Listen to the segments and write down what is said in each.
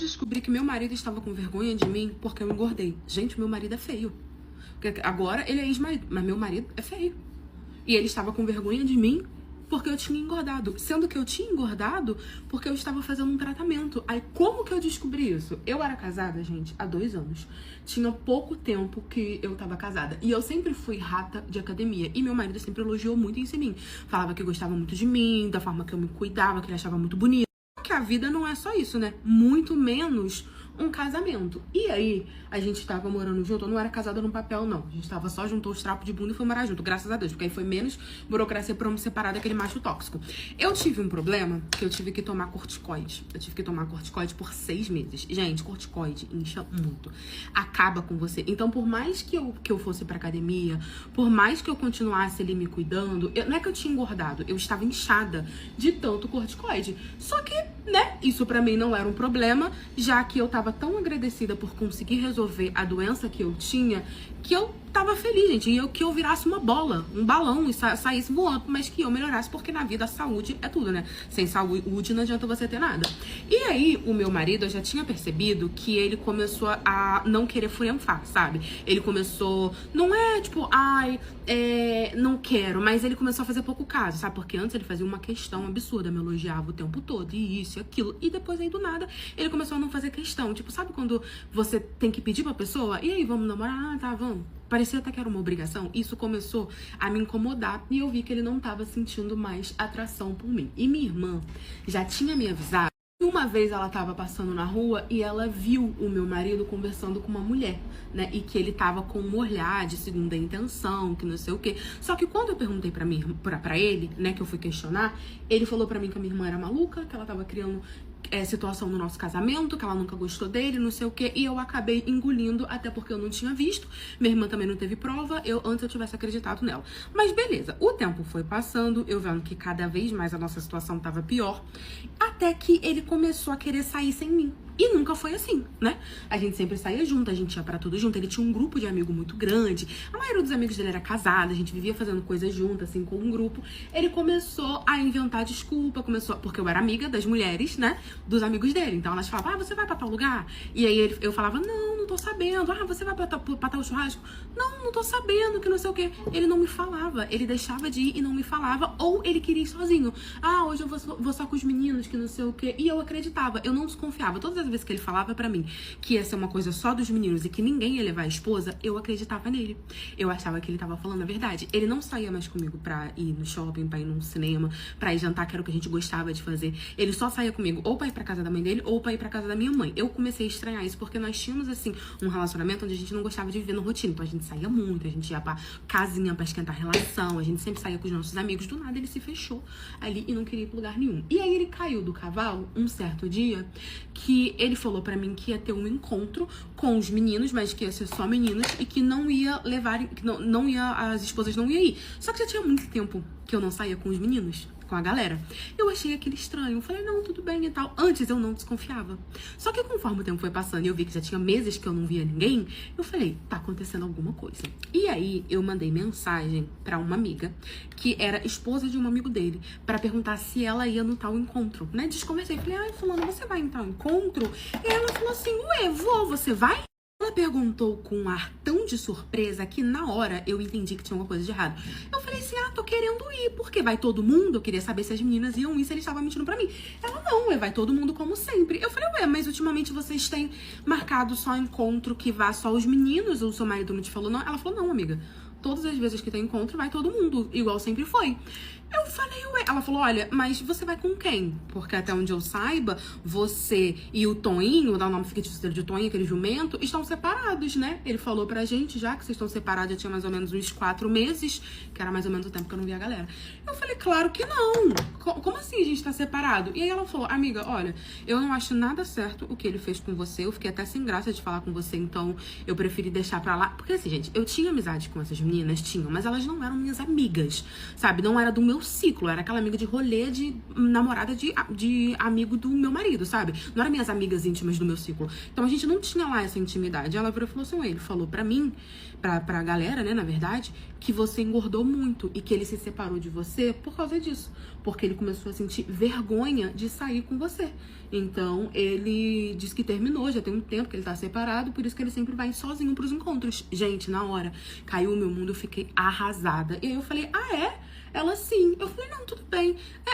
descobri que meu marido estava com vergonha de mim porque eu engordei. Gente, meu marido é feio. Porque agora ele é ex-marido, mas meu marido é feio. E ele estava com vergonha de mim porque eu tinha engordado. Sendo que eu tinha engordado porque eu estava fazendo um tratamento. Aí, como que eu descobri isso? Eu era casada, gente, há 2 anos. Tinha pouco tempo que eu tava casada. E eu sempre fui rata de academia. E meu marido sempre elogiou muito isso em mim. Falava que gostava muito de mim, da forma que eu me cuidava, que ele achava muito bonito. Que a vida não é só isso, né? Muito menos um casamento. E aí, a gente tava morando junto, eu não era casada no papel, não. A gente tava só, juntou os trapos de bunda e foi morar junto, graças a Deus. Porque aí foi menos burocracia pra eu me separar daquele macho tóxico. Eu tive um problema que eu tive que tomar corticoide. Eu tive que tomar corticoide por 6 meses. Gente, corticoide incha muito. Acaba com você. Então, por mais que eu fosse pra academia, por mais que eu continuasse ali me cuidando, não é que eu tinha engordado, eu estava inchada de tanto corticoide. Só que, né, isso pra mim não era um problema, já que eu tava tão agradecida por conseguir resolver a doença que eu tinha, que eu tava feliz, gente. E que eu virasse uma bola, um balão e saísse voando, mas que eu melhorasse, porque na vida a saúde é tudo, né? Sem saúde não adianta você ter nada. E aí, o meu marido, eu já tinha percebido que ele começou a não querer furenfar, sabe? Ele começou, não é tipo, não quero, mas ele começou a fazer pouco caso, sabe? Porque antes ele fazia uma questão absurda, me elogiava o tempo todo, e isso e aquilo. E depois aí, do nada, ele começou a não fazer questão. Tipo, sabe quando você tem que pedir pra pessoa? E aí, vamos namorar? Ah, tá, vamos. Parecia até que era uma obrigação. Isso começou a me incomodar e eu vi que ele não tava sentindo mais atração por mim. E minha irmã já tinha me avisado. Uma vez ela tava passando na rua e ela viu o meu marido conversando com uma mulher, né? E que ele tava com um olhar de segunda intenção, que não sei o quê. Só que quando eu perguntei pra ele, né, que eu fui questionar, ele falou pra mim que a minha irmã era maluca, que ela tava criando situação no nosso casamento, que ela nunca gostou dele, não sei o quê, e eu acabei engolindo, até porque eu não tinha visto, minha irmã também não teve prova, antes eu tivesse acreditado nela. Mas beleza, o tempo foi passando, eu vendo que cada vez mais a nossa situação tava pior, até que ele começou a querer sair sem mim. E nunca foi assim, né? A gente sempre saía junto, a gente ia pra tudo junto. Ele tinha um grupo de amigo muito grande. A maioria dos amigos dele era casada, a gente vivia fazendo coisas junto, assim, com um grupo. Ele começou a inventar desculpa, porque eu era amiga das mulheres, né? Dos amigos dele. Então elas falavam, você vai pra tal lugar? E aí eu falava, não tô sabendo. Você vai pra tal churrasco? Não tô sabendo, que não sei o quê. Ele não me falava, ele deixava de ir e não me falava, ou ele queria ir sozinho. Hoje eu vou só com os meninos, que não sei o quê. E eu acreditava, eu não desconfiava. Todas as vezes que ele falava pra mim que ia ser uma coisa só dos meninos e que ninguém ia levar a esposa, eu acreditava nele. Eu achava que ele tava falando a verdade. Ele não saía mais comigo pra ir no shopping, pra ir num cinema, pra ir jantar, que era o que a gente gostava de fazer. Ele só saía comigo ou pra ir pra casa da mãe dele ou pra ir pra casa da minha mãe. Eu comecei a estranhar isso porque nós tínhamos, assim, um relacionamento onde a gente não gostava de viver no rotina. Então a gente saía muito, a gente ia pra casinha pra esquentar a relação, a gente sempre saía com os nossos amigos. Do nada ele se fechou ali e não queria ir pra lugar nenhum. E aí ele caiu do cavalo um certo dia que ele falou pra mim que ia ter um encontro com os meninos, mas que ia ser só meninos e que não ia levar, que não ia, as esposas não iam ir. Só que já tinha muito tempo que eu não saía com os meninos, com a galera. Eu achei aquele estranho, falei, não, tudo bem e tal. Antes eu não desconfiava. Só que conforme o tempo foi passando e eu vi que já tinha meses que eu não via ninguém, eu falei, tá acontecendo alguma coisa. E aí eu mandei mensagem pra uma amiga, que era esposa de um amigo dele, pra perguntar se ela ia no tal encontro, né? Desconversei, falei, fulano, você vai em tal encontro? E ela falou assim, você vai? Ela perguntou com um ar tão de surpresa que na hora eu entendi que tinha alguma coisa de errado. Eu falei assim, tô querendo ir, porque vai todo mundo? Eu queria saber se as meninas iam ir, se ele estava mentindo pra mim. Ela, não, vai todo mundo como sempre. Eu falei, mas ultimamente vocês têm marcado só encontro que vá só os meninos, ou o seu marido não te falou não? Ela falou, não, amiga, todas as vezes que tem encontro vai todo mundo, igual sempre foi. Eu falei, ela falou, olha, mas você vai com quem? Porque até onde eu saiba, você e o Toninho, dá o nome fictício dele de Toninho, aquele jumento, estão separados, né? Ele falou pra gente, já que vocês estão separados, já tinha mais ou menos uns 4 meses, que era mais ou menos o tempo que eu não via a galera. Eu falei, claro que não. Como assim a gente tá separado? E aí ela falou, amiga, olha, eu não acho nada certo o que ele fez com você, eu fiquei até sem graça de falar com você, então eu preferi deixar pra lá. Porque assim, gente, eu tinha amizade com essas meninas, meninas tinham, mas elas não eram minhas amigas, sabe? Não era do meu ciclo, era aquela amiga de rolê de namorada de amigo do meu marido, sabe? Não eram minhas amigas íntimas do meu ciclo. Então a gente não tinha lá essa intimidade. Ela virou e falou assim, ele falou pra mim, pra galera, né, na verdade, que você engordou muito e que ele se separou de você por causa disso. Porque ele começou a sentir vergonha de sair com você. Então, ele disse que terminou, já tem um tempo que ele tá separado, por isso que ele sempre vai sozinho pros encontros. Gente, na hora, caiu o meu mundo, eu fiquei arrasada. E aí eu falei, ah, é? Ela, sim. Eu falei, não, tudo bem.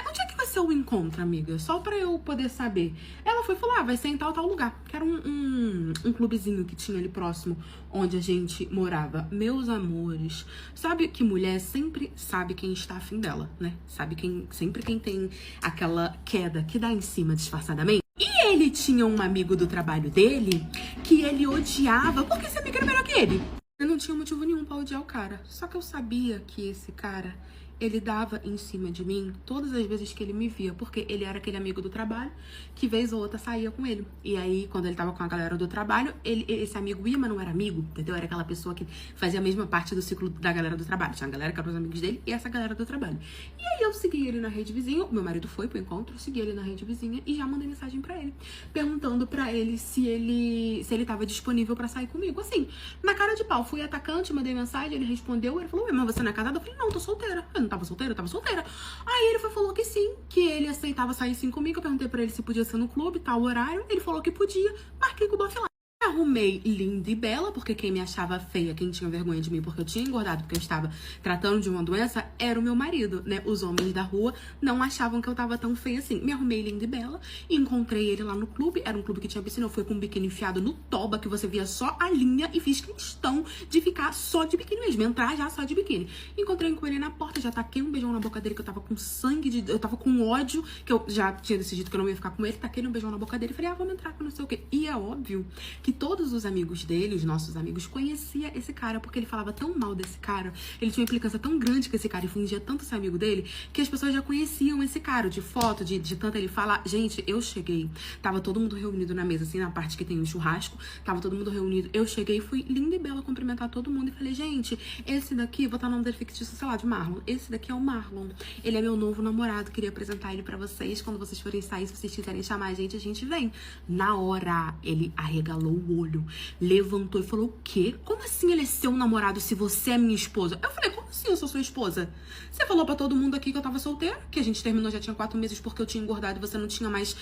Onde é que vai ser o encontro, amiga? Só pra eu poder saber. Ela foi falar, vai ser em tal lugar. Que era um clubezinho que tinha ali próximo, onde a gente morava. Meus amores, sabe que mulher sempre sabe quem está afim dela, né? Sabe sempre quem tem aquela queda que dá em cima disfarçadamente. E ele tinha um amigo do trabalho dele que ele odiava, porque esse amigo era melhor que ele. Eu não tinha motivo nenhum pra odiar o cara. Só que eu sabia que esse cara, ele dava em cima de mim todas as vezes que ele me via, porque ele era aquele amigo do trabalho que vez ou outra saía com ele. E aí, quando ele tava com a galera do trabalho, esse amigo ia, mas não era amigo, entendeu? Era aquela pessoa que fazia a mesma parte do ciclo da galera do trabalho. Tinha a galera que era os amigos dele e essa galera do trabalho. E aí eu segui ele na rede vizinha, meu marido foi pro encontro, segui ele na rede vizinha e já mandei mensagem pra ele, perguntando pra ele se ele tava disponível pra sair comigo. Assim, na cara de pau, fui atacante, mandei mensagem, ele respondeu, ele falou, mas você não é casada? Eu falei, não, tô solteira. Eu não tava solteira? Eu tava solteira. Aí ele falou que sim, que ele aceitava sair sim comigo. Eu perguntei pra ele se podia ser no clube, tal horário. Ele falou que podia. Marquei com o bofe lá. Arrumei linda e bela, porque quem me achava feia, quem tinha vergonha de mim porque eu tinha engordado, porque eu estava tratando de uma doença, era o meu marido, né? Os homens da rua não achavam que eu tava tão feia assim. Me arrumei linda e bela, encontrei ele lá no clube, era um clube que tinha piscina, eu fui com um biquíni enfiado no toba, que você via só a linha, e fiz questão de ficar só de biquíni mesmo, entrar já só de biquíni. Encontrei com ele na porta, já taquei um beijão na boca dele, que eu tava com sangue, eu tava com ódio, que eu já tinha decidido que eu não ia ficar com ele, taquei um beijão na boca dele, falei, vamos entrar com não sei o quê. E é óbvio que todos os amigos dele, os nossos amigos, conhecia esse cara, porque ele falava tão mal desse cara, ele tinha uma implicância tão grande com esse cara e fingia tanto ser amigo dele, que as pessoas já conheciam esse cara, de foto, de tanto ele falar. Gente, eu cheguei, tava todo mundo reunido na mesa, assim, na parte que tem o churrasco, tava todo mundo reunido, eu cheguei e fui linda e bela cumprimentar todo mundo e falei, gente, esse daqui, vou botar o nome dele fictício, sei lá, de Marlon, esse daqui é o Marlon, ele é meu novo namorado, queria apresentar ele pra vocês, quando vocês forem sair, se vocês quiserem chamar a gente vem. Na hora, ele arregalou o olho, levantou e falou, o quê? Como assim ele é seu namorado se você é minha esposa? Eu falei, como assim eu sou sua esposa? Você falou pra todo mundo aqui que eu tava solteira, que a gente terminou já tinha 4 meses porque eu tinha engordado e você não tinha mais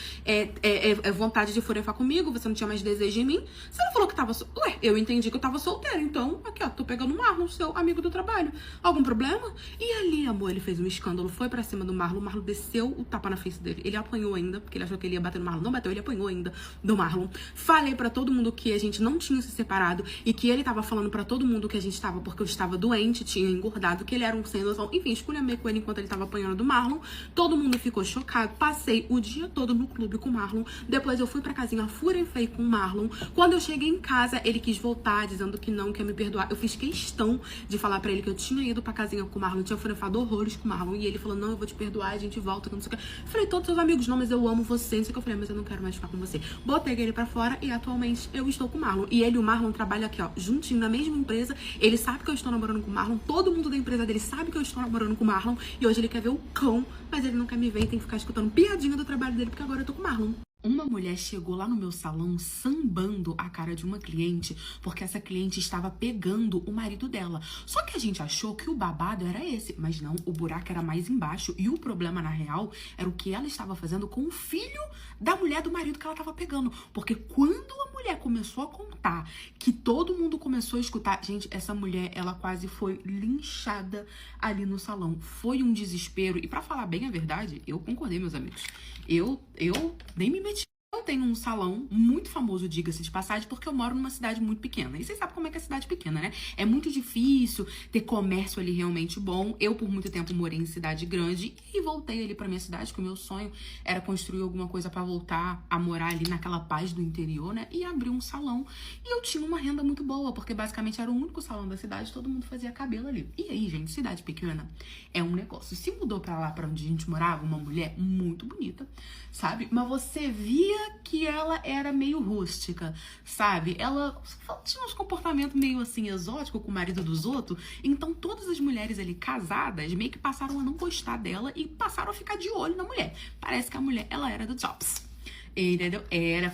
vontade de furefar comigo, você não tinha mais desejo em mim. Você não falou que tava solteira? Ué, eu entendi que eu tava solteira, então aqui ó, tô pegando o Marlon, seu amigo do trabalho. Algum problema? E ali, amor, ele fez um escândalo, foi pra cima do Marlon, o Marlon desceu o tapa na face dele. Ele apanhou ainda, porque ele achou que ele ia bater no Marlon. Não bateu, ele apanhou ainda do Marlon. Falei pra todo mundo que a gente não tinha se separado e que ele tava falando pra todo mundo que a gente tava porque eu estava doente, tinha engordado, que ele era um sem noção. Enfim, esculhambei com ele enquanto ele tava apanhando do Marlon. Todo mundo ficou chocado. Passei o dia todo no clube com o Marlon. Depois eu fui pra casinha, furei com o Marlon. Quando eu cheguei em casa, ele quis voltar, dizendo que não quer me perdoar. Eu fiz questão de falar pra ele que eu tinha ido pra casinha com o Marlon, tinha furefado horrores com o Marlon. E ele falou, não, eu vou te perdoar, a gente volta, que não sei o que. Falei, todos seus amigos, não, mas eu amo você, não sei o que. Eu falei, mas eu não quero mais ficar com você. Botei ele pra fora e atualmente eu estou com o Marlon. E ele e o Marlon trabalham aqui, ó, juntinho na mesma empresa. Ele sabe que eu estou namorando com o Marlon. Todo mundo da empresa dele sabe que eu estou namorando com o Marlon. E hoje ele quer ver o cão, mas ele não quer me ver e tem que ficar escutando piadinha do trabalho dele, porque agora eu tô com o Marlon. Uma mulher chegou lá no meu salão sambando a cara de uma cliente, porque essa cliente estava pegando o marido dela. Só que a gente achou que o babado era esse, mas não, o buraco era mais embaixo. E o problema, na real, era o que ela estava fazendo com o filho da mulher do marido que ela estava pegando. Porque quando a mulher começou a contar, que todo mundo começou a escutar, gente, essa mulher, ela quase foi linchada ali no salão. Foi um desespero. E pra falar bem a verdade, eu concordei, meus amigos. Eu nem me meti. Eu tenho um salão muito famoso, diga-se de passagem, porque eu moro numa cidade muito pequena. E vocês sabem como é que é cidade pequena, né? É muito difícil ter comércio ali realmente bom. Eu, por muito tempo, morei em cidade grande e voltei ali pra minha cidade, que o meu sonho era construir alguma coisa pra voltar a morar ali naquela paz do interior, né? E abrir um salão. E eu tinha uma renda muito boa, porque basicamente era o único salão da cidade, todo mundo fazia cabelo ali. E aí, gente, cidade pequena é um negócio. Se mudou pra lá, pra onde a gente morava, uma mulher muito bonita, sabe? Mas você via via que ela era meio rústica, sabe? Ela tinha uns comportamentos meio assim exóticos com o marido dos outros. Então todas as mulheres ali casadas meio que passaram a não gostar dela e passaram a ficar de olho na mulher. Parece que a mulher, ela era do Jobs. Entendeu?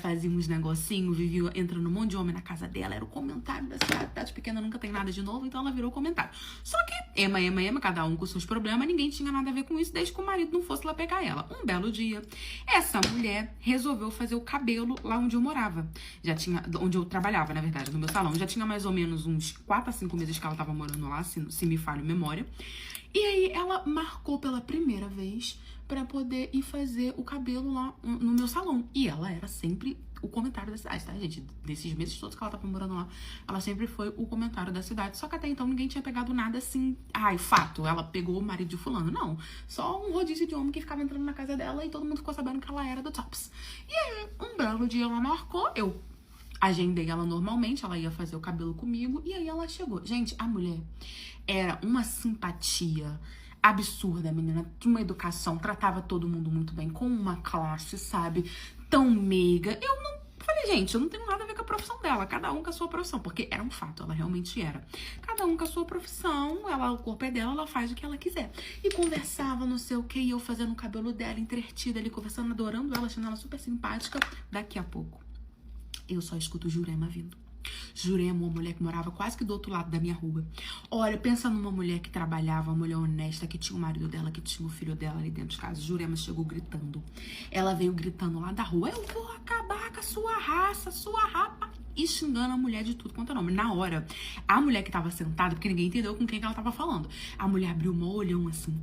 Fazia uns negocinhos, vivia entrando um monte de homem na casa dela, era o comentário da cidade pequena, nunca tem nada de novo, então ela virou comentário. Só que, ema, cada um com seus problemas, ninguém tinha nada a ver com isso, desde que o marido não fosse lá pegar ela. Um belo dia, essa mulher resolveu fazer o cabelo lá onde eu morava. Já tinha, onde eu trabalhava, na verdade, no meu salão. Já tinha mais ou menos uns 4 a 5 meses que ela tava morando lá, se me falha a memória. E aí ela marcou pela primeira vez pra poder ir fazer o cabelo lá no meu salão. E ela era sempre o comentário da cidade, tá, gente? Nesses meses todos que ela tava morando lá, ela sempre foi o comentário da cidade. Só que até então ninguém tinha pegado nada assim, ai, fato, ela pegou o marido de fulano. Não, só um rodízio de homem que ficava entrando na casa dela e todo mundo ficou sabendo que ela era do Tops. E aí, um belo dia ela marcou, eu agendei ela normalmente, ela ia fazer o cabelo comigo, e aí ela chegou. Gente, a mulher era uma simpatia absurda, menina, de uma educação, tratava todo mundo muito bem, com uma classe, sabe, tão meiga. Eu não falei, gente, eu não tenho nada a ver com a profissão dela, cada um com a sua profissão, porque era um fato, ela realmente era. Cada um com a sua profissão, ela, o corpo é dela, ela faz o que ela quiser. E conversava, não sei o que, e eu fazendo o cabelo dela, entretida ali, conversando, adorando ela, achando ela super simpática. Daqui a pouco, eu só escuto Jurema vindo. Jurema, uma mulher que morava quase que do outro lado da minha rua. Olha, pensa numa mulher que trabalhava, uma mulher honesta, que tinha o marido dela, que tinha o filho dela ali dentro de casa. Jurema chegou gritando. Ela veio gritando lá da rua: eu vou acabar com a sua raça, sua rapa. E xingando a mulher de tudo quanto é nome. Na hora, a mulher que tava sentada, porque ninguém entendeu com quem que ela tava falando, a mulher abriu um olhão assim.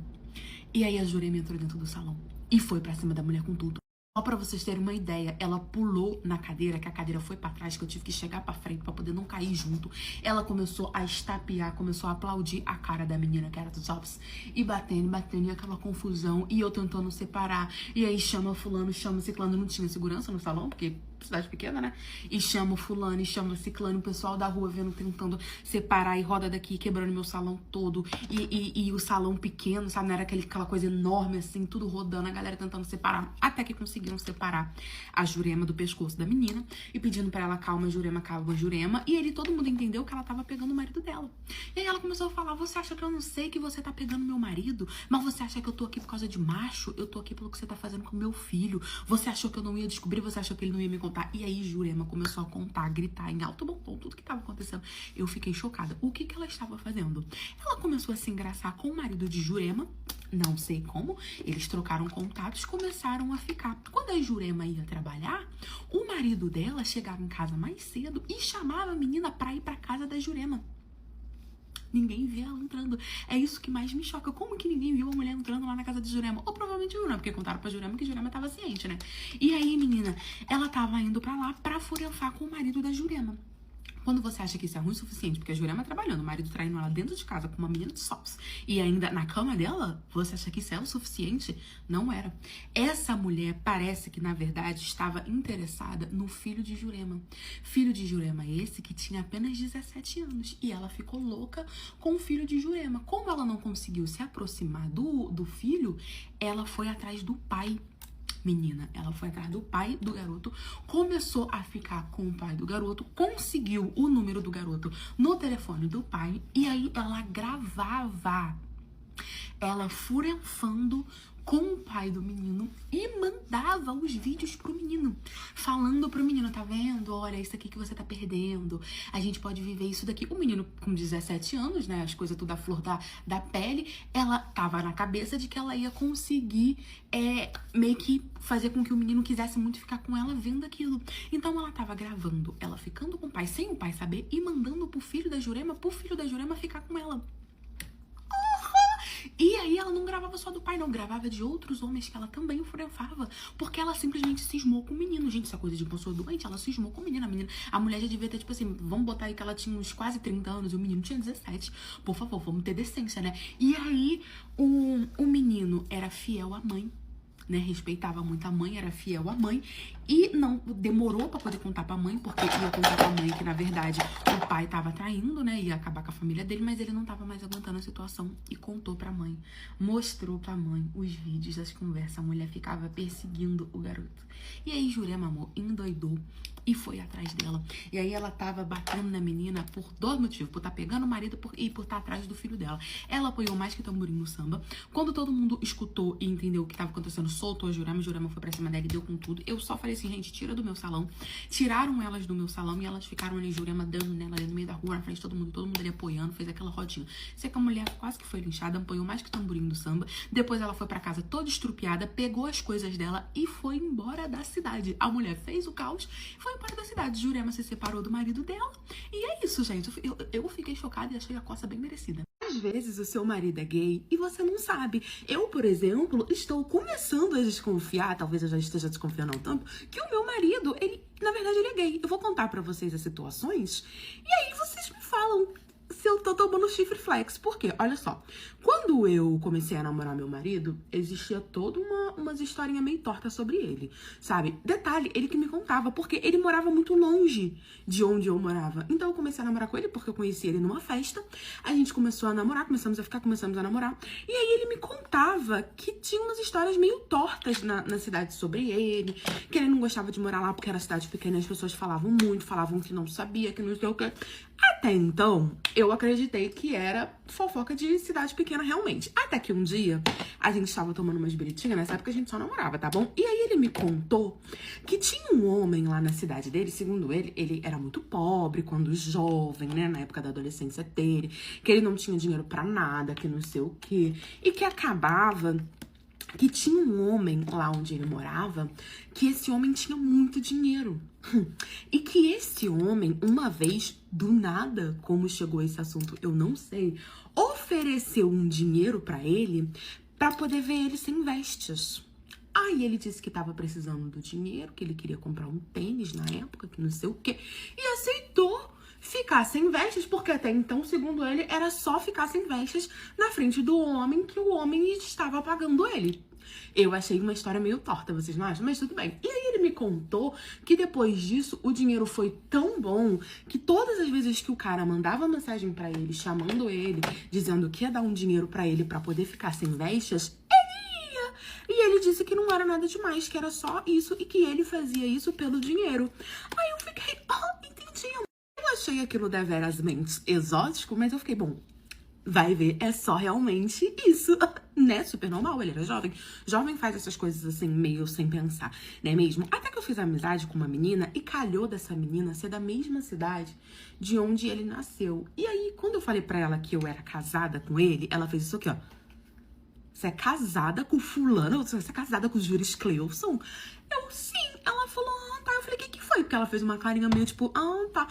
E aí a Jurema entrou dentro do salão e foi pra cima da mulher com tudo. Só pra vocês terem uma ideia, ela pulou na cadeira, que a cadeira foi pra trás, que eu tive que chegar pra frente pra poder não cair junto. Ela começou a estapear, começou a aplaudir a cara da menina que era do Jobs. E batendo, e aquela confusão. E eu tentando separar. E aí chama fulano, chama ciclano. Não tinha segurança no salão, porque cidade pequena, né? E chama fulano, e chama ciclano. O pessoal da rua vendo, tentando separar. E roda daqui, quebrando meu salão todo. E o salão pequeno, sabe? Não era aquela coisa enorme assim, tudo rodando. A galera tentando separar. Até que conseguiram separar a Jurema do pescoço da menina e pedindo pra ela: calma, Jurema, calma, Jurema. E ele, todo mundo entendeu que ela tava pegando o marido dela. E aí ela começou a falar: você acha que eu não sei que você tá pegando meu marido? Mas você acha que eu tô aqui por causa de macho? Eu tô aqui pelo que você tá fazendo com meu filho. Você achou que eu não ia descobrir? Você achou que ele não ia me contar? E aí Jurema começou a contar, a gritar em alto bom tom tudo que tava acontecendo. Eu fiquei chocada. O que ela estava fazendo? Ela começou a se engraçar com o marido de Jurema. Não sei como, eles trocaram contatos, começaram a ficar. Quando a Jurema ia trabalhar, o marido dela chegava em casa mais cedo e chamava a menina pra ir pra casa da Jurema. Ninguém vê ela entrando. É isso que mais me choca. Como que ninguém viu a mulher entrando lá na casa de Jurema? Ou provavelmente Jurema, porque contaram pra Jurema que Jurema tava ciente, né? E aí, menina, ela tava indo pra lá pra furenfar com o marido da Jurema. Quando você acha que isso é ruim o suficiente, porque a Jurema trabalhando, o marido traindo ela dentro de casa com uma menina de socks e ainda na cama dela, você acha que isso é o suficiente? Não era. Essa mulher parece que, na verdade, estava interessada no filho de Jurema. Filho de Jurema esse que tinha apenas 17 anos. E ela ficou louca com o filho de Jurema. Como ela não conseguiu se aproximar do filho, ela foi atrás do pai. Menina, ela foi atrás do pai do garoto, começou a ficar com o pai do garoto, conseguiu o número do garoto no telefone do pai e aí ela gravava ela furenfando com o pai do menino e mandava os vídeos pro menino, falando pro menino: tá vendo? Olha, isso aqui que você tá perdendo, a gente pode viver isso daqui. O menino com 17 anos, né, as coisas tudo à flor da pele, ela tava na cabeça de que ela ia conseguir meio que fazer com que o menino quisesse muito ficar com ela vendo aquilo. Então ela tava gravando ela ficando com o pai sem o pai saber e mandando pro filho da Jurema ficar com ela. E aí ela não gravava só do pai, não. Gravava de outros homens que ela também furenfava. Porque ela simplesmente cismou com o menino. Gente, essa coisa de pessoa doente, ela cismou com o menino. A mulher já devia ter, tipo assim, vamos botar aí que ela tinha uns quase 30 anos e o menino tinha 17. Por favor, vamos ter decência, né? E aí o menino era fiel à mãe. né, respeitava muito a mãe, era fiel à mãe e não demorou pra poder contar pra mãe, porque ia contar pra mãe que, na verdade, o pai tava traindo, né, ia acabar com a família dele, mas ele não tava mais aguentando a situação e contou pra mãe, mostrou pra mãe os vídeos das conversas, a mulher ficava perseguindo o garoto. E aí Jurema, amor, endoidou e foi atrás dela. E aí ela tava batendo na menina por dois motivos, por estar pegando o marido e por estar atrás do filho dela. Ela apoiou mais que tamborim no samba. Quando todo mundo escutou e entendeu o que estava acontecendo, soltou a Jurema foi pra cima dela e deu com tudo. Eu só falei assim, gente, tira do meu salão. Tiraram elas do meu salão e elas ficaram ali, Jurema dando nela ali no meio da rua, na frente de todo mundo ali apoiando, fez aquela rodinha. Sei que a mulher quase que foi linchada, apoiou mais que tamborim do samba. Depois ela foi pra casa toda estrupiada, pegou as coisas dela e foi embora da cidade. A mulher fez o caos, foi embora da cidade. Jurema se separou do marido dela. E é isso, gente. Eu fiquei chocada e achei a coça bem merecida. Às vezes o seu marido é gay e você não sabe. Eu, por exemplo, estou começando a desconfiar, talvez eu já esteja desconfiando há um tempo, que o meu marido, na verdade, ele é gay. Eu vou contar pra vocês as situações e aí vocês me falam se eu tô tomando chifre flex. Por quê? Olha só. Quando eu comecei a namorar meu marido, existia toda umas historinhas meio tortas sobre ele, sabe? Detalhe, ele que me contava, porque ele morava muito longe de onde eu morava. Então eu comecei a namorar com ele, porque eu conheci ele numa festa. A gente começou a namorar, começamos a namorar. E aí ele me contava que tinha umas histórias meio tortas na cidade sobre ele, que ele não gostava de morar lá porque era cidade pequena e as pessoas falavam muito, falavam que não sabia, que não sei o que. Até então, eu acreditei que era fofoca de cidade pequena realmente. Até que um dia, a gente estava tomando umas biritinhas, nessa época a gente só namorava, tá bom? E aí ele me contou que tinha um homem lá na cidade dele, segundo ele era muito pobre quando jovem, né, na época da adolescência dele, que ele não tinha dinheiro pra nada, que não sei o quê, e que acabava que tinha um homem lá onde ele morava, que esse homem tinha muito dinheiro. E que esse homem, uma vez, do nada, como chegou esse assunto, eu não sei, ofereceu um dinheiro pra ele pra poder ver ele sem vestes. Aí ele disse que tava precisando do dinheiro, que ele queria comprar um tênis na época, que não sei o quê, e aceitou ficar sem vestes, porque até então, segundo ele, era só ficar sem vestes na frente do homem, que o homem estava pagando ele. Eu achei uma história meio torta, vocês não acham? Mas tudo bem. E aí ele me contou que depois disso, o dinheiro foi tão bom que todas as vezes que o cara mandava mensagem pra ele, chamando ele, dizendo que ia dar um dinheiro pra ele pra poder ficar sem vestes, ele ia. E ele disse que não era nada demais, que era só isso e que ele fazia isso pelo dinheiro. Aí eu fiquei, entendi. Eu achei aquilo deverasmente exótico, mas eu fiquei, bom, vai ver, é só realmente isso, né? Super normal, ele era jovem. Jovem faz essas coisas assim, meio sem pensar, né mesmo? Até que eu fiz amizade com uma menina e calhou dessa menina ser da mesma cidade de onde ele nasceu. E aí, quando eu falei pra ela que eu era casada com ele, ela fez isso aqui, ó. Você é casada com fulano? Você é casada com o Juris Cleuson? Eu, sim. Ela falou, tá. Eu falei, o que foi? Porque ela fez uma carinha meio tipo, tá.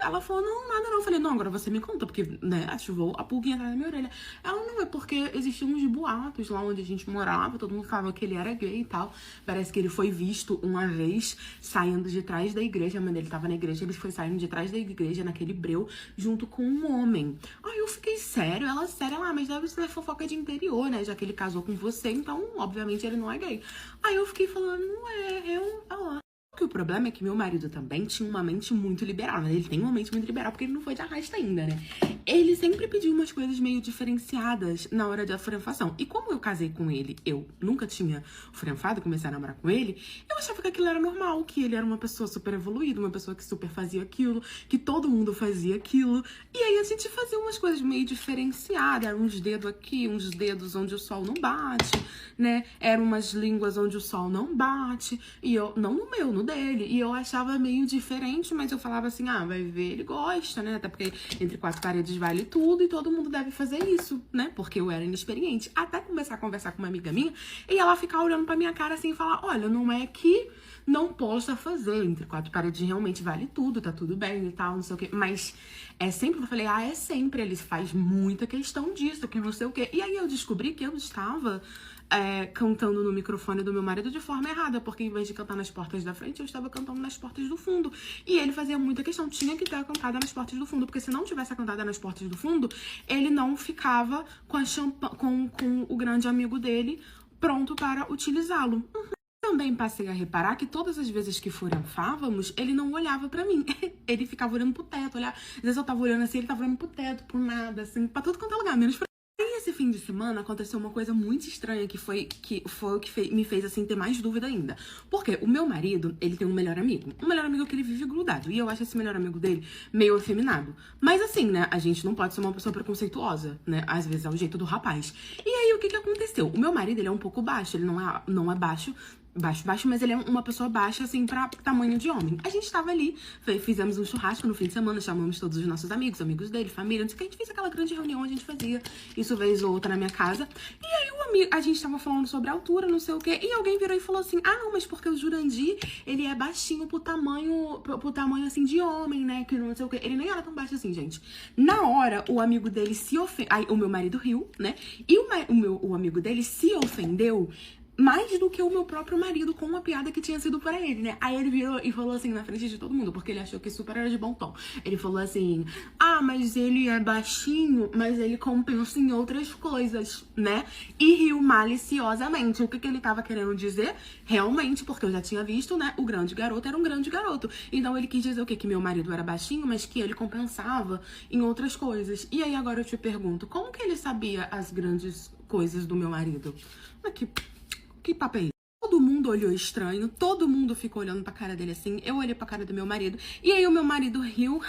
Ela falou, não, nada não. Eu falei, não, agora você me conta, porque, né, ativou a pulguinha atrás da minha orelha. Ela, não, é porque existiam uns boatos lá onde a gente morava, todo mundo falava que ele era gay e tal. Parece que ele foi visto uma vez saindo de trás da igreja, a mãe dele tava na igreja, ele foi saindo de trás da igreja, naquele breu, junto com um homem. Aí eu fiquei, sério? Ela, mas deve ser fofoca de interior, né, já que ele casou com você, então, obviamente, ele não é gay. Aí eu fiquei falando, não é, que o problema é que meu marido também tinha uma mente muito liberal, né? Ele tem uma mente muito liberal porque ele não foi de arrasta ainda, né? Ele sempre pediu umas coisas meio diferenciadas na hora da franfação. E como eu casei com ele, eu nunca tinha franfado, comecei a namorar com ele, eu achava que aquilo era normal, que ele era uma pessoa super evoluída, uma pessoa que super fazia aquilo, que todo mundo fazia aquilo. E aí a gente fazia umas coisas meio diferenciadas, eram uns dedos aqui, uns dedos onde o sol não bate, né? Eram umas línguas onde o sol não bate, e eu, não no meu, no dele, e eu achava meio diferente, mas eu falava assim, vai ver, ele gosta, né, até porque entre quatro paredes vale tudo e todo mundo deve fazer isso, né, porque eu era inexperiente, até começar a conversar com uma amiga minha e ela ficar olhando pra minha cara assim e falar, olha, não é que não possa fazer, entre quatro paredes realmente vale tudo, tá tudo bem e tal, não sei o que, mas é sempre, eu falei, é sempre, ele faz muita questão disso, que não sei o que, e aí eu descobri que eu estava cantando no microfone do meu marido de forma errada, porque em vez de cantar nas portas da frente, eu estava cantando nas portas do fundo. E ele fazia muita questão, tinha que ter a cantada nas portas do fundo, porque se não tivesse a cantada nas portas do fundo, ele não ficava com o grande amigo dele pronto para utilizá-lo. Também passei a reparar que todas as vezes que fotografávamos, ele não olhava pra mim. Ele ficava olhando pro teto, olhar. Às vezes eu tava olhando assim, ele tava olhando pro teto, pro nada, assim, pra tudo quanto é lugar, menos pra... E esse fim de semana aconteceu uma coisa muito estranha que foi o que me fez, assim, ter mais dúvida ainda. Porque o meu marido, ele tem um melhor amigo. Um melhor amigo que ele vive grudado. E eu acho esse melhor amigo dele meio afeminado. Mas assim, né, a gente não pode ser uma pessoa preconceituosa, né? Às vezes é o jeito do rapaz. E aí, o que aconteceu? O meu marido, ele é um pouco baixo. Ele não é baixo, mas ele é uma pessoa baixa, assim, pra tamanho de homem. A gente tava ali, fizemos um churrasco no fim de semana, chamamos todos os nossos amigos dele, família, não sei o que, a gente fez aquela grande reunião, a gente fazia isso vez ou outra na minha casa. E aí a gente tava falando sobre a altura, não sei o que, e alguém virou e falou assim, ah, não, mas porque o Jurandir, ele é baixinho pro tamanho, assim, de homem, né, que não sei o que. Ele nem era tão baixo assim, gente. Na hora, o amigo dele se ofendeu, aí o meu marido riu, né, e o amigo dele se ofendeu mais do que o meu próprio marido com uma piada que tinha sido pra ele, né? Aí ele virou e falou assim na frente de todo mundo, porque ele achou que super era de bom tom. Ele falou assim, ah, mas ele é baixinho, mas ele compensa em outras coisas, né? E riu maliciosamente. O que ele tava querendo dizer? Realmente, porque eu já tinha visto, né? O grande garoto era um grande garoto. Então ele quis dizer o quê? Que meu marido era baixinho, mas que ele compensava em outras coisas. E aí agora eu te pergunto, como que ele sabia as grandes coisas do meu marido? Que papo é esse? Todo mundo olhou estranho, todo mundo ficou olhando pra cara dele assim. Eu olhei pra cara do meu marido. E aí o meu marido riu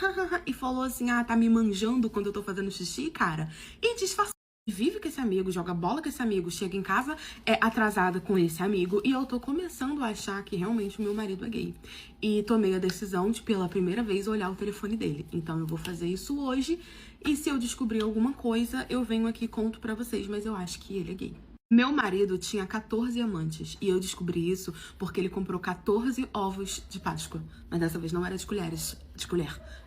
e falou assim, ah, tá me manjando quando eu tô fazendo xixi, cara? E disfarçou. Vive com esse amigo, joga bola com esse amigo, chega em casa atrasada com esse amigo. E eu tô começando a achar que realmente o meu marido é gay. E tomei a decisão de, pela primeira vez, olhar o telefone dele. Então eu vou fazer isso hoje. E se eu descobrir alguma coisa, eu venho aqui e conto pra vocês. Mas eu acho que ele é gay. Meu marido tinha 14 amantes e eu descobri isso porque ele comprou 14 ovos de Páscoa. Mas dessa vez não era de colher,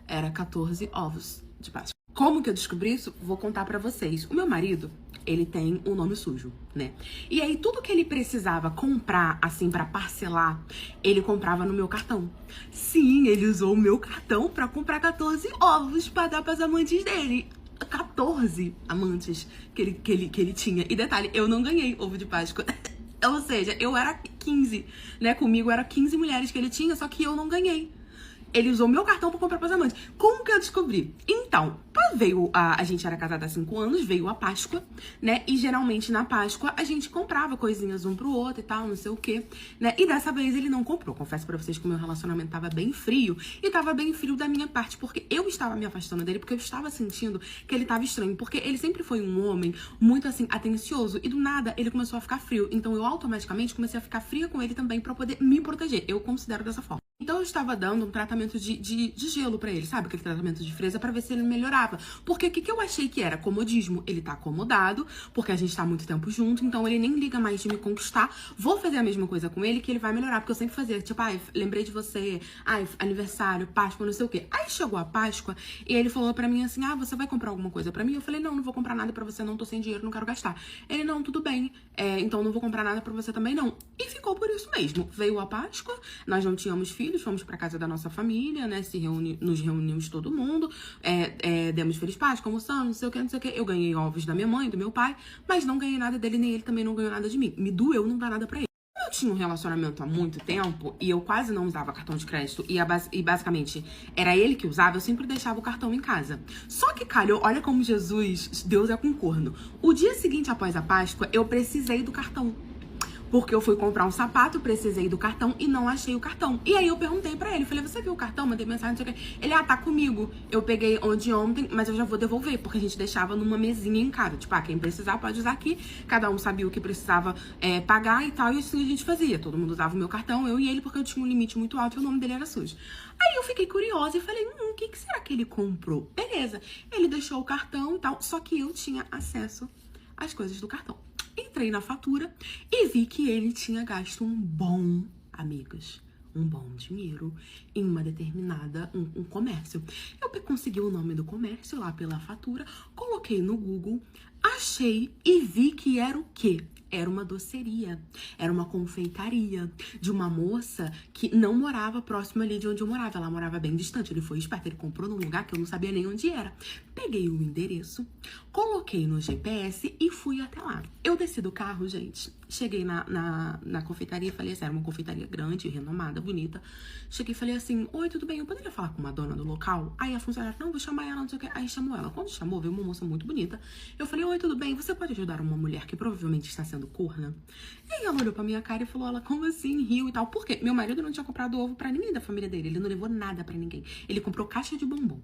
era 14 ovos de Páscoa. Como que eu descobri isso? Vou contar pra vocês. O meu marido, ele tem um nome sujo, né? E aí tudo que ele precisava comprar, assim, pra parcelar, ele comprava no meu cartão. Sim, ele usou o meu cartão pra comprar 14 ovos pra dar pras amantes dele. 14 amantes que ele tinha. E detalhe, eu não ganhei ovo de Páscoa. Ou seja, eu era 15, né? Comigo era 15 mulheres que ele tinha, só que eu não ganhei. Ele usou meu cartão pra comprar pras amantes. Como que eu descobri? Então, veio a gente era casada há 5 anos, veio a Páscoa, né? E geralmente na Páscoa a gente comprava coisinhas um pro outro e tal, não sei o quê, né? E dessa vez ele não comprou. Confesso pra vocês que o meu relacionamento tava bem frio. E tava bem frio da minha parte, porque eu estava me afastando dele, porque eu estava sentindo que ele tava estranho. Porque ele sempre foi um homem muito, assim, atencioso. E do nada ele começou a ficar frio. Então eu automaticamente comecei a ficar fria com ele também pra poder me proteger. Eu considero dessa forma. Então eu estava dando um tratamento de gelo pra ele, sabe? Aquele tratamento de fresa pra ver se ele melhorava. Porque o que eu achei que era? Comodismo. Ele tá acomodado, porque a gente tá há muito tempo junto, então ele nem liga mais de me conquistar. Vou fazer a mesma coisa com ele, que ele vai melhorar, porque eu sempre fazia, tipo, ai, lembrei de você, ai, aniversário, Páscoa, não sei o quê. Aí chegou a Páscoa e ele falou pra mim assim, ah, você vai comprar alguma coisa pra mim? Eu falei, não vou comprar nada pra você, não tô sem dinheiro, não quero gastar. Ele, não, tudo bem, então não vou comprar nada pra você também, não. E ficou por isso mesmo. Veio a Páscoa, nós não tínhamos filhos, fomos pra casa da nossa família, né, nos reunimos todo mundo, demos Feliz Páscoa, almoçamos, não sei o que, não sei o que. Eu ganhei ovos da minha mãe, do meu pai, mas não ganhei nada dele, nem ele também não ganhou nada de mim. Me doeu não dar nada pra ele. Eu tinha um relacionamento há muito tempo e eu quase não usava cartão de crédito e basicamente era ele que usava, eu sempre deixava o cartão em casa. Só que calhou, olha como Jesus, Deus é com corno. O dia seguinte após a Páscoa, eu precisei do cartão. Porque eu fui comprar um sapato, precisei do cartão e não achei o cartão. E aí eu perguntei pra ele, falei, você viu o cartão? Mandei mensagem, não sei o que. Ele, tá comigo. Eu peguei ontem, mas eu já vou devolver, porque a gente deixava numa mesinha em casa. Tipo, quem precisar pode usar aqui. Cada um sabia o que precisava pagar e tal, e assim a gente fazia. Todo mundo usava o meu cartão, eu e ele, porque eu tinha um limite muito alto e o nome dele era sujo. Aí eu fiquei curiosa e falei, o que será que ele comprou? Beleza. Ele deixou o cartão e tal, só que eu tinha acesso às coisas do cartão. Entrei na fatura e vi que ele tinha gasto um bom dinheiro em uma determinada, um comércio. Eu consegui o nome do comércio lá pela fatura, coloquei no Google, Achei e vi que era o quê? Era uma doceria, era uma confeitaria de uma moça que não morava próximo ali de onde eu morava. Ela morava bem distante. Ele foi esperto, ele comprou num lugar que eu não sabia nem onde era. Peguei o endereço, coloquei no GPS e fui até lá. Eu desci do carro, gente. Cheguei na confeitaria, falei assim, era uma confeitaria grande, renomada, bonita. Cheguei e falei assim, oi, tudo bem? Eu poderia falar com uma dona do local? Aí a funcionária, não, vou chamar ela, não sei o que. Aí chamou ela. Quando chamou, veio uma moça muito bonita. Eu falei, oi, tudo bem? Você pode ajudar uma mulher que provavelmente está sendo corna? E aí ela olhou pra minha cara e falou, ela, como assim? Riu e tal. Por quê? Meu marido não tinha comprado ovo pra ninguém da família dele. Ele não levou nada pra ninguém. Ele comprou caixa de bombom.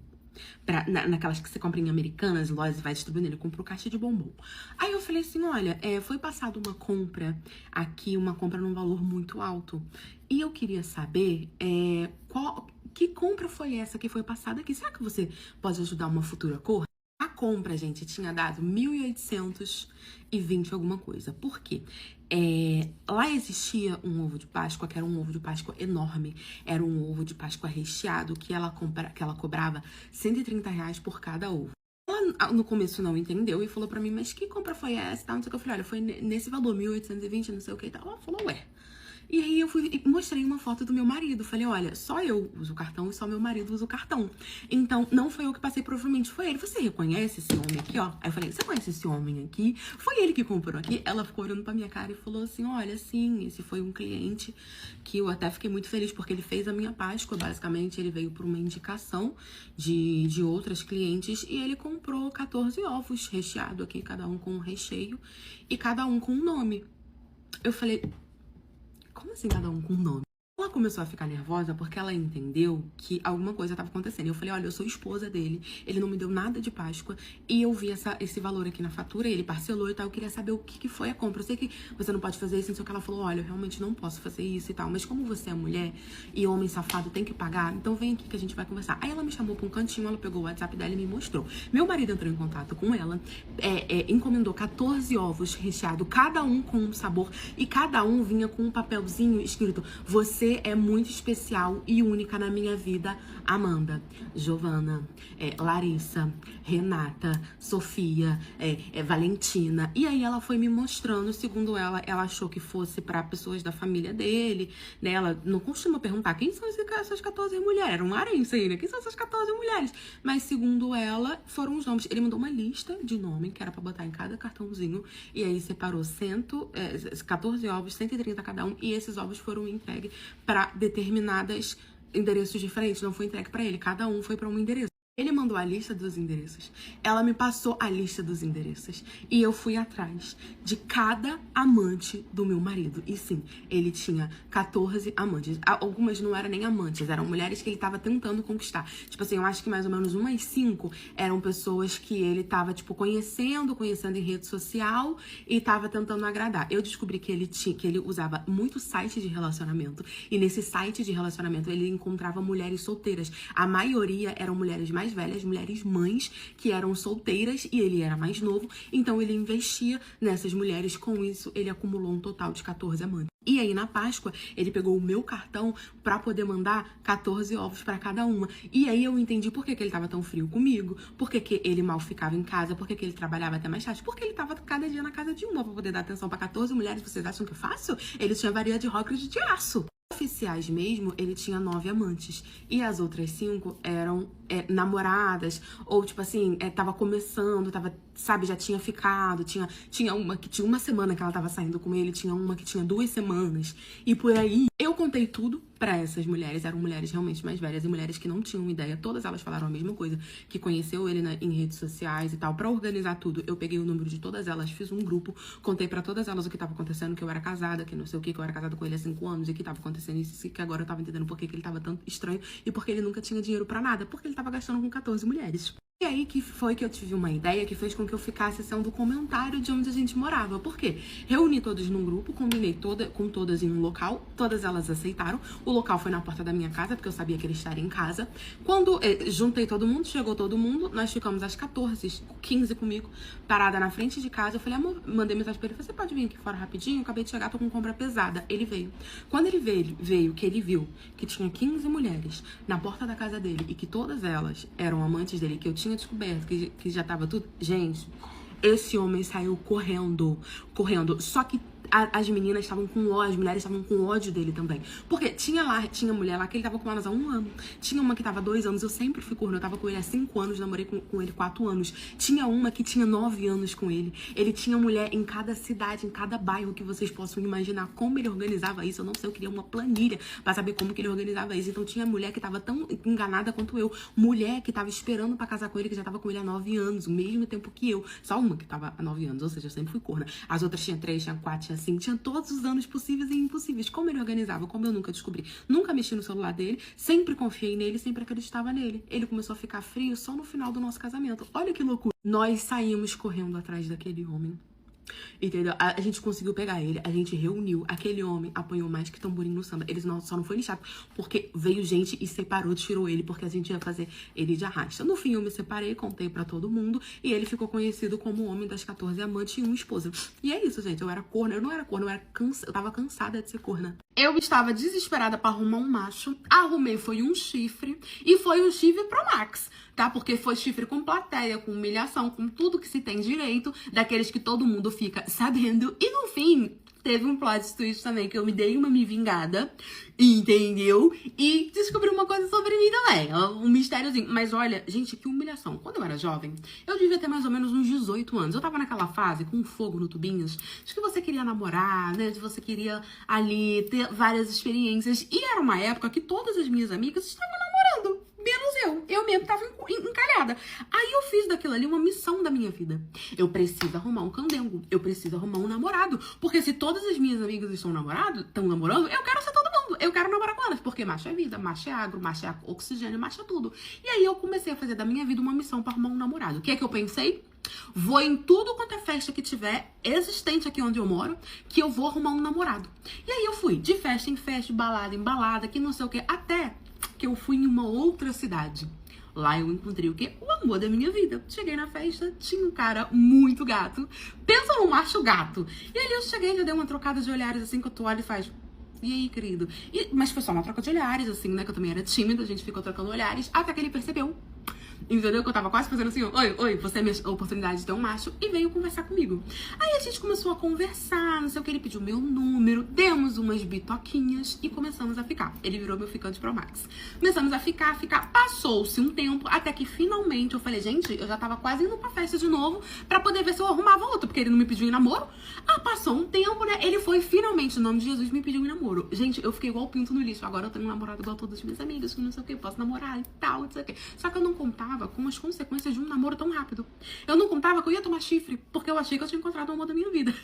Naquelas que você compra em Americanas, lojas e vai distribuindo, ele comprou caixa de bombom. Aí eu falei assim, olha, foi passada uma compra aqui, uma compra num valor muito alto. E eu queria saber que compra foi essa que foi passada aqui? Será que você pode ajudar uma futura cor? A compra, gente, tinha dado 1.820 alguma coisa. Por quê? Lá existia um ovo de Páscoa, que era um ovo de Páscoa enorme. Era um ovo de Páscoa recheado que ela cobrava R$ 130 por cada ovo. Ela, no começo, não entendeu e falou pra mim, mas que compra foi essa? Não sei o que. Eu falei, olha, foi nesse valor, 1.820, não sei o que e tal. Ela falou, ué. E aí eu fui e mostrei uma foto do meu marido. Falei, olha, só eu uso o cartão e só meu marido usa o cartão. Então, não foi eu que passei, provavelmente foi ele. Você reconhece esse homem aqui, ó? Aí eu falei, você conhece esse homem aqui? Foi ele que comprou aqui? Ela ficou olhando pra minha cara e falou assim, olha, sim, esse foi um cliente que eu até fiquei muito feliz porque ele fez a minha Páscoa. Basicamente, ele veio por uma indicação de outras clientes e ele comprou 14 ovos recheados aqui, cada um com um recheio e cada um com um nome. Eu falei, como assim cada um com um nome? Ela começou a ficar nervosa porque ela entendeu que alguma coisa estava acontecendo. Eu falei, olha, eu sou esposa dele, ele não me deu nada de Páscoa e eu vi esse valor aqui na fatura, ele parcelou e tal, eu queria saber o que foi a compra. Eu sei que você não pode fazer isso, não sei o que. Ela falou, olha, eu realmente não posso fazer isso e tal, mas como você é mulher e homem safado tem que pagar, então vem aqui que a gente vai conversar. Aí ela me chamou pra um cantinho, ela pegou o WhatsApp dela e me mostrou. Meu marido entrou em contato com ela, encomendou 14 ovos recheados, cada um com um sabor e cada um vinha com um papelzinho escrito, você é muito especial e única na minha vida, Amanda, Giovana, Larissa, Renata, Sofia, Valentina. E aí ela foi me mostrando, segundo ela achou que fosse para pessoas da família dele, né? Ela não costuma perguntar quem são essas 14 mulheres, era um arense aí, né? Quem são essas 14 mulheres? Mas segundo ela, foram os nomes. Ele mandou uma lista de nome que era para botar em cada cartãozinho e aí separou 14 ovos, 130 cada um, e esses ovos foram entregues para determinados endereços diferentes, não foi entregue para ele, cada um foi para um endereço. Ele mandou a lista dos endereços, ela me passou a lista dos endereços e eu fui atrás de cada amante do meu marido. E sim, ele tinha 14 amantes. Algumas não eram nem amantes, eram mulheres que ele tava tentando conquistar. Tipo assim, eu acho que mais ou menos umas 5 eram pessoas que ele tava, tipo, conhecendo em rede social e tava tentando agradar. Eu descobri que ele usava muito site de relacionamento e nesse site de relacionamento ele encontrava mulheres solteiras. A maioria eram mulheres mais velhas, mulheres mães que eram solteiras e ele era mais novo, então ele investia nessas mulheres. Com isso ele acumulou um total de 14 amantes. E aí na Páscoa ele pegou o meu cartão pra poder mandar 14 ovos pra cada uma. E aí eu entendi por que ele tava tão frio comigo, por que ele mal ficava em casa, por que ele trabalhava até mais tarde, porque ele tava cada dia na casa de uma pra poder dar atenção pra 14 mulheres. Vocês acham que é fácil? Ele tinha varia de rock de aço. Oficiais mesmo, ele tinha 9 amantes. E as outras 5 eram namoradas, ou tipo assim, tava começando, sabe, já tinha ficado, tinha uma que tinha uma semana que ela tava saindo com ele, tinha uma que tinha 2 semanas, e por aí. Eu contei tudo pra essas mulheres, eram mulheres realmente mais velhas e mulheres que não tinham ideia, todas elas falaram a mesma coisa, que conheceu ele em redes sociais e tal. Pra organizar tudo, eu peguei o número de todas elas, fiz um grupo, contei pra todas elas o que tava acontecendo, que eu era casada, que não sei o que eu era casada com ele há 5 anos, e que tava acontecendo isso, e que agora eu tava entendendo por que ele tava tão estranho, e porque ele nunca tinha dinheiro pra nada, porque ele tava gastando com 14 mulheres. E aí que foi que eu tive uma ideia que fez com que eu ficasse sendo o comentário de onde a gente morava. Por quê? Reuni todos num grupo, combinei com todas em um local, todas elas aceitaram. O local foi na porta da minha casa, porque eu sabia que eles estariam em casa. Quando juntei todo mundo, chegou todo mundo, nós ficamos às 14, 15 comigo, parada na frente de casa. Eu falei, amor, mandei mensagem pra ele, você pode vir aqui fora rapidinho? Eu acabei de chegar, tô com compra pesada. Ele veio. Quando ele veio, que ele viu que tinha 15 mulheres na porta da casa dele e que todas elas eram amantes dele, que eu tinha descoberto que já tava tudo. Gente, Esse homem saiu correndo, correndo. Só que as meninas estavam com ódio, as mulheres estavam com ódio dele também. Porque tinha mulher lá que ele tava com elas há 1 ano. Tinha uma que tava há 2 anos, eu sempre fui corno. Eu tava com ele há 5 anos, namorei com ele 4 anos. Tinha uma que tinha 9 anos com ele. Ele tinha mulher em cada cidade, em cada bairro que vocês possam imaginar. Como ele organizava isso, eu não sei, eu queria uma planilha pra saber como que ele organizava isso. Então tinha mulher que tava tão enganada quanto eu. Mulher que tava esperando pra casar com ele, que já tava com ele há 9 anos, o mesmo tempo que eu. Só uma que tava há 9 anos, ou seja, eu sempre fui corna. As outras tinha 3, tinha 4, tinha 5, tinha todos os anos possíveis e impossíveis. Como ele organizava, como eu nunca descobri. Nunca mexi no celular dele, sempre confiei nele, sempre acreditava nele. Ele começou a ficar frio só no final do nosso casamento. Olha que loucura. Nós saímos correndo atrás daquele homem. Entendeu? A gente conseguiu pegar ele, a gente reuniu. Aquele homem apanhou mais que tamborim no samba. Ele só não foi lixado porque veio gente e separou, tirou ele, porque a gente ia fazer ele de arrasta. No fim, eu me separei, contei pra todo mundo e ele ficou conhecido como o homem das 14 amantes e uma esposa. E é isso, gente. Eu era corna, eu não era corna, eu tava cansada de ser corna. Eu estava desesperada pra arrumar um macho. Arrumei, foi um chifre. E foi um chifre pro Max, tá? Porque foi chifre com plateia, com humilhação, com tudo que se tem direito, daqueles que todo mundo fica sabendo. E no fim, teve um plot twist também, que eu me dei uma me vingada, entendeu? E descobri uma coisa sobre mim também, um mistériozinho. Mas olha, gente, que humilhação. Quando eu era jovem, eu devia ter mais ou menos uns 18 anos. Eu tava naquela fase, com fogo no tubinhos, de que você queria namorar, né? De você queria ali ter várias experiências. E era uma época que todas as minhas amigas estavam namorando. Menos eu. Eu mesmo tava encalhada. Aí eu fiz daquilo ali uma missão da minha vida. Eu preciso arrumar um candengo. Eu preciso arrumar um namorado. Porque se todas as minhas amigas estão namorando, eu quero ser todo mundo. Eu quero namorar com elas. Porque macho é vida, macho é agro, macho é oxigênio, macho é tudo. E aí eu comecei a fazer da minha vida uma missão pra arrumar um namorado. O que é que eu pensei? Vou em tudo quanto é festa que tiver existente aqui onde eu moro, que eu vou arrumar um namorado. E aí eu fui de festa em festa, balada em balada, que não sei o que, até que eu fui em uma outra cidade. Lá eu encontrei o quê? O amor da minha vida. Cheguei na festa, tinha um cara muito gato. Pensa num macho gato. E aí eu cheguei, já dei uma trocada de olhares assim, que eu tô olho e faz... E aí, querido? Mas foi só uma troca de olhares, assim, né? Que eu também era tímida, a gente ficou trocando olhares, até que ele percebeu. Entendeu? Que eu tava quase fazendo assim, oi, você é minha oportunidade de ter um macho. E veio conversar comigo. Aí a gente começou a conversar, não sei o que, ele pediu meu número, demos umas bitoquinhas e começamos a ficar. Ele virou meu ficante pro Max. Começamos a ficar. Passou-se um tempo, até que finalmente eu falei, gente, eu já tava quase indo pra festa de novo pra poder ver se eu arrumava outro, porque ele não me pediu em namoro. Passou um tempo, né? Ele foi finalmente, em nome de Jesus, me pediu em namoro. Gente, eu fiquei igual pinto no lixo. Agora eu tenho um namorado igual todas as minhas amigas, que não sei o que, posso namorar e tal, não sei o que. Só que eu não contava com as consequências de um namoro tão rápido. Eu não contava que eu ia tomar chifre, porque eu achei que eu tinha encontrado o amor da minha vida.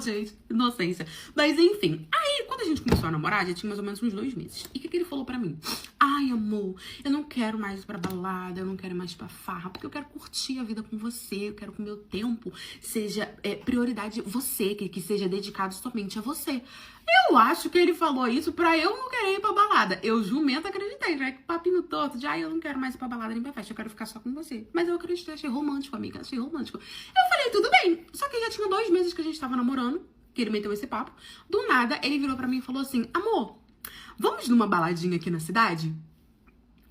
Gente, inocência. Mas enfim, aí quando a gente começou a namorar, já tinha mais ou menos uns 2 meses. E o que ele falou pra mim? Ai, amor, eu não quero mais ir pra balada, eu não quero mais ir pra farra, porque eu quero curtir a vida com você, eu quero que o meu tempo seja prioridade você, que seja dedicado somente a você. Eu acho que ele falou isso pra eu não querer ir pra balada. Eu jumento acreditei, já que papinho torto de eu não quero mais ir pra balada nem pra festa, eu quero ficar só com você. Mas eu acreditei, achei romântico, amiga, achei romântico. Eu falei, tudo bem. Só que já tinha 2 meses que a gente tava namorando, que ele meteu esse papo. Do nada, ele virou pra mim e falou assim, amor, vamos numa baladinha aqui na cidade?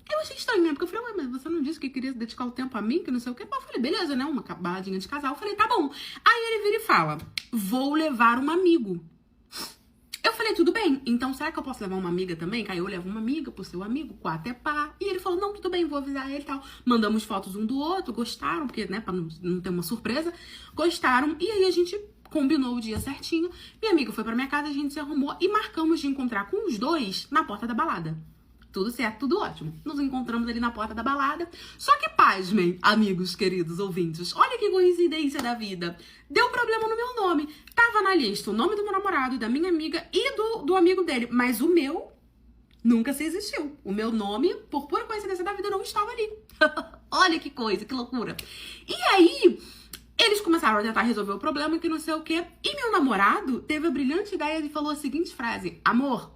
Eu achei estranho, né? Porque eu falei, ué, mas você não disse que queria dedicar o tempo a mim, que não sei o quê? Eu falei, beleza, né? Uma baladinha de casal. Eu falei, tá bom. Aí ele vira e fala, vou levar um amigo. Eu falei, tudo bem, então será que eu posso levar uma amiga também? Que aí eu levo uma amiga pro seu amigo, 4 é pá. E ele falou, não, tudo bem, vou avisar ele e tal. Mandamos fotos um do outro, gostaram, porque, né, pra não ter uma surpresa. Gostaram, e aí a gente combinou o dia certinho. Minha amiga foi pra minha casa, a gente se arrumou e marcamos de encontrar com os dois na porta da balada. Tudo certo, tudo ótimo. Nos encontramos ali na porta da balada. Só que, pasmem, amigos queridos ouvintes, olha que coincidência da vida. Deu problema no meu nome. Tava na lista o nome do meu namorado, da minha amiga e do amigo dele. Mas o meu nunca se existiu. O meu nome, por pura coincidência da vida, não estava ali. Olha que coisa, que loucura. E aí, eles começaram a tentar resolver o problema, que não sei o quê. E meu namorado teve a brilhante ideia e falou a seguinte frase. Amor,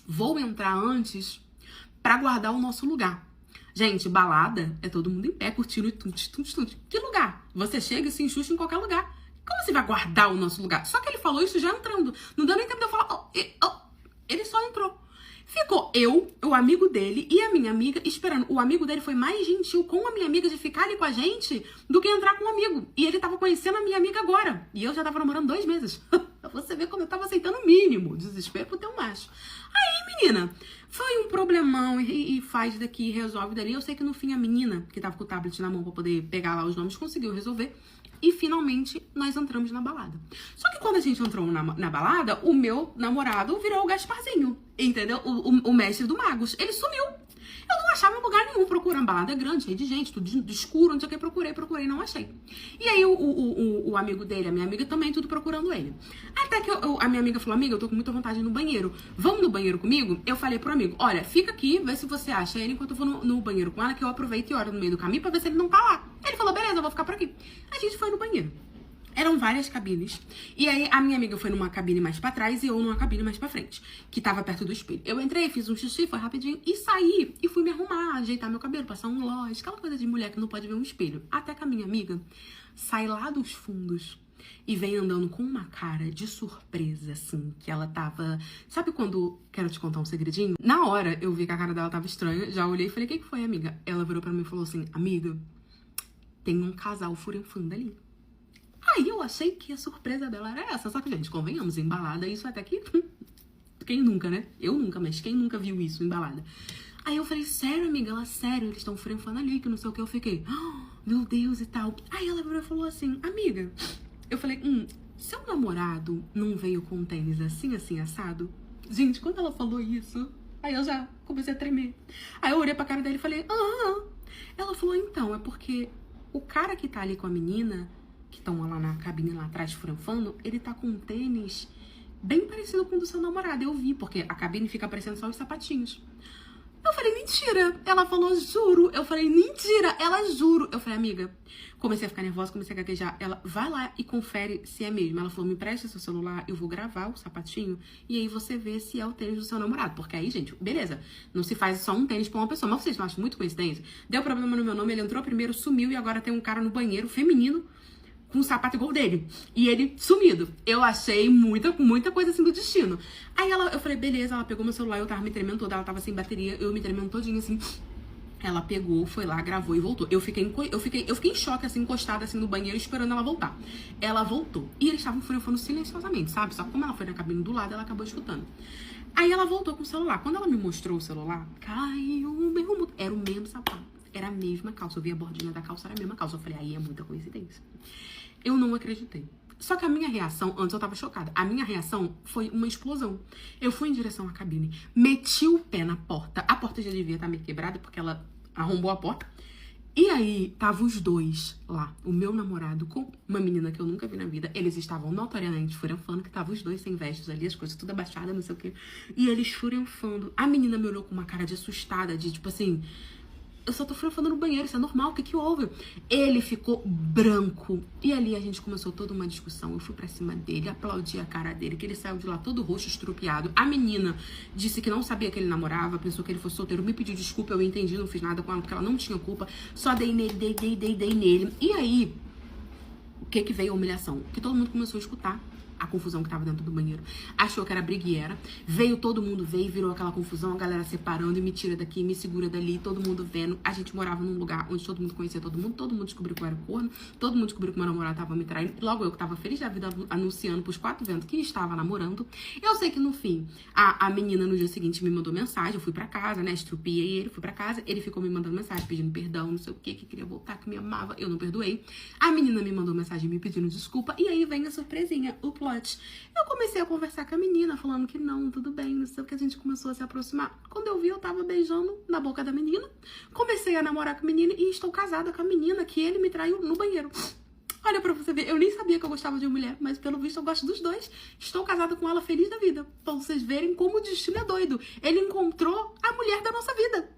vou entrar antes pra guardar o nosso lugar. Gente, balada é todo mundo em pé, curtindo e tunt. Que lugar? Você chega e se enxuxa em qualquer lugar. Como você vai guardar o nosso lugar? Só que ele falou isso já entrando. Não deu nem tempo de eu falar. Ele só entrou. Ficou eu, o amigo dele e a minha amiga esperando. O amigo dele foi mais gentil com a minha amiga de ficar ali com a gente do que entrar com o amigo. E ele tava conhecendo a minha amiga agora. E eu já tava namorando 2 meses. Você vê como eu tava aceitando o mínimo. Desespero por ter um macho. Aí, menina, foi um problemão e faz daqui, resolve dali. Eu sei que no fim a menina, que tava com o tablet na mão pra poder pegar lá os nomes, conseguiu resolver. E finalmente nós entramos na balada. Só que quando a gente entrou na balada, o meu namorado virou o Gasparzinho, entendeu? O mestre do Magos. Ele sumiu. Eu não achava em lugar nenhum procurando. Balada grande, cheia de gente, tudo de escuro, não sei o que. Procurei, não achei. E aí o amigo dele, a minha amiga também, tudo procurando ele. Até que a minha amiga falou, amiga, eu tô com muita vontade de ir no banheiro. Vamos no banheiro comigo? Eu falei pro amigo, olha, fica aqui, vê se você acha ele enquanto eu vou no banheiro com ela, que eu aproveito e olho no meio do caminho pra ver se ele não tá lá. Ele falou, beleza, eu vou ficar por aqui. A gente foi no banheiro. Eram várias cabines. E aí, a minha amiga foi numa cabine mais pra trás e eu numa cabine mais pra frente, que tava perto do espelho. Eu entrei, fiz um xixi, foi rapidinho, e saí. E fui me arrumar, ajeitar meu cabelo, passar um gloss, aquela coisa de mulher que não pode ver um espelho. Até que a minha amiga sai lá dos fundos e vem andando com uma cara de surpresa, assim, que ela tava... Sabe quando... Quero te contar um segredinho? Na hora, eu vi que a cara dela tava estranha, já olhei e falei, o que foi, amiga? Ela virou pra mim e falou assim, amiga, tem um casal furinfando ali. Aí eu achei que a surpresa dela era essa. Só que, gente, convenhamos, embalada, isso até que... Quem nunca, né? Eu nunca, mas quem nunca viu isso embalada? Aí eu falei, sério, amiga? Ela, sério, eles estão furinfando ali, que não sei o que. Eu fiquei, meu Deus e tal. Aí ela falou assim, amiga... Eu falei, seu namorado não veio com um tênis assim, assim, assado? Gente, quando ela falou isso, aí eu já comecei a tremer. Aí eu olhei pra cara dele e falei, Ela falou, então, é porque o cara que tá ali com a menina... que estão lá na cabine lá atrás franfando, ele tá com um tênis bem parecido com o do seu namorado. Eu vi, porque a cabine fica aparecendo só os sapatinhos. Eu falei, mentira. Ela falou, juro. Eu falei, mentira. Ela, juro. Eu falei, amiga, comecei a ficar nervosa, comecei a gaguejar. Ela, vai lá e confere se é mesmo. Ela falou, me presta seu celular, eu vou gravar o sapatinho e aí você vê se é o tênis do seu namorado. Porque aí, gente, beleza, não se faz só um tênis pra uma pessoa. Mas vocês não acham muito coincidência? Deu problema no meu nome, ele entrou primeiro, sumiu e agora tem um cara no banheiro, feminino, com um sapato igual dele. E ele sumido. Eu achei muita coisa assim do destino. Aí eu falei, beleza, ela pegou meu celular, eu tava me tremendo toda, ela tava sem bateria, eu me tremendo todinha assim. Ela pegou, foi lá, gravou e voltou. Eu fiquei em choque, assim, encostada assim no banheiro, esperando ela voltar. Ela voltou. E eles estavam falando silenciosamente, sabe? Só que como ela foi na cabine do lado, ela acabou escutando. Aí ela voltou com o celular. Quando ela me mostrou o celular, caiu o meu... Era o mesmo sapato. Era a mesma calça. Eu vi a bordinha da calça, era a mesma calça. Eu falei, aí é muita coincidência. Eu não acreditei. Só que a minha reação, antes eu tava chocada, a minha reação foi uma explosão. Eu fui em direção à cabine, meti o pé na porta. A porta já devia estar meio quebrada, porque ela arrombou a porta. E aí, tava os dois lá, o meu namorado com uma menina que eu nunca vi na vida. Eles estavam notoriamente furanfando, que tava os dois sem vestes ali, as coisas tudo abaixadas, não sei o quê. E eles furanfando. A menina me olhou com uma cara de assustada, de tipo assim... Eu só tô furanfando no banheiro, isso é normal, o que que houve? Ele ficou branco. E ali a gente começou toda uma discussão. Eu fui pra cima dele, aplaudi a cara dele, que ele saiu de lá todo roxo, estrupiado. A menina disse que não sabia que ele namorava, pensou que ele fosse solteiro, me pediu desculpa, eu entendi, não fiz nada com ela, porque ela não tinha culpa. Só dei nele, dei nele. E aí, o que que veio a humilhação? Que todo mundo começou a escutar a confusão que tava dentro do banheiro. Achou que era briga e era. Veio todo mundo, virou aquela confusão, a galera separando e me tira daqui, me segura dali, todo mundo vendo. A gente morava num lugar onde todo mundo conhecia todo mundo descobriu que eu era corno, todo mundo descobriu que meu namorado tava me traindo. Logo eu que tava feliz da vida anunciando pros 4 ventos que estava namorando. Eu sei que no fim, a menina no dia seguinte me mandou mensagem, eu fui pra casa, né, estrupiei ele, fui pra casa, ele ficou me mandando mensagem pedindo perdão, não sei o que queria voltar, que me amava, eu não perdoei. A menina me mandou mensagem me pedindo desculpa e aí vem a surpresinha, o plot. Eu comecei a conversar com a menina, falando que não, tudo bem, não sei o que, a gente começou a se aproximar. Quando eu vi, eu tava beijando na boca da menina, comecei a namorar com a menina e estou casada com a menina que ele me traiu no banheiro. Olha pra você ver, eu nem sabia que eu gostava de mulher, mas pelo visto eu gosto dos dois. Estou casada com ela, feliz da vida. Pra vocês verem como o destino é doido. Ele encontrou a mulher da nossa vida.